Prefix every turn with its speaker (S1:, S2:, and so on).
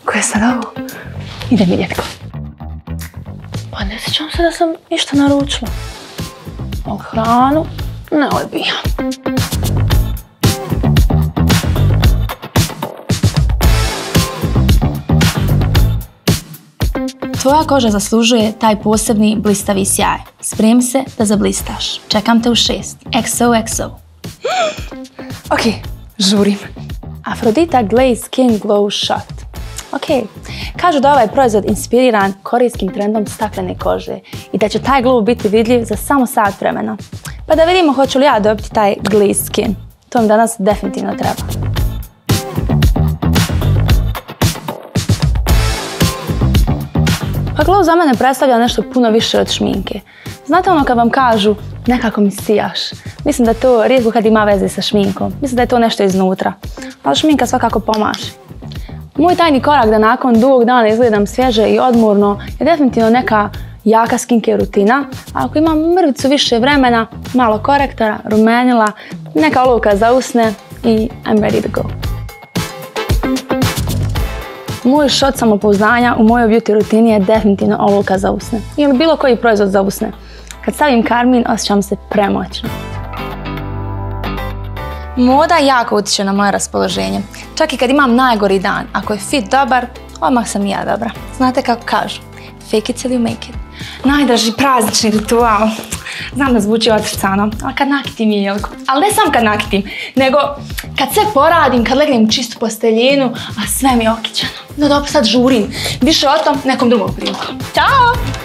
S1: Ko je sad ovo? Idem vidjeti ko. Pa ne sjećam se da sam ništa naručila. Ali hranu ne odbijam.
S2: Tvoja koža zaslužuje taj posebni blistavi sjaj. Spremi se da zablistaš. Čekam te u 6. XOXO.
S1: Ok, žurim. Aphrodita Glaze Skin Glow Shot. Ok, kažu da je ovaj proizvod inspiriran korejskim trendom staklene kože i da će taj glow biti vidljiv za samo sat vremena. Pa da vidimo hoću li ja dobiti taj Glaze Skin. To mi danas definitivno treba. Pa glow za mene predstavlja nešto puno više od šminke. Znate ono kad vam kažu nekako mi sijaš. Mislim da to rijetko kad ima veze sa šminkom. Mislim da je to nešto iznutra. Ali šminka svakako pomaže. Moj tajni korak da nakon dugog dana izgledam svježe i odmorno je definitivno neka jaka skincare rutina. A ako imam mrvicu više vremena, malo korektora, rumenila, neka olovka za usne i I'm ready to go. Moj shot samopouzdanja u mojoj beauty rutini je definitivno olovka za usne. Ili bilo koji proizvod za usne. Kad stavim karmin, osjećam se premoćno.
S2: Moda jako utječe na moje raspoloženje. Čak i kad imam najgori dan, ako je fit dobar, odmah sam i ja dobra. Znate kako kažu? Fake it till you make it.
S1: Najdraži praznični ritual. Znam da zvuči otrcano, ali kad nakitim je jelko. Ali ne sam kad nakitim, nego kad sve poradim, kad legnem u čistu posteljinu, a sve mi je okićano. No dobro, sad žurim. Više o tom nekom drugom prilikom. Ćao!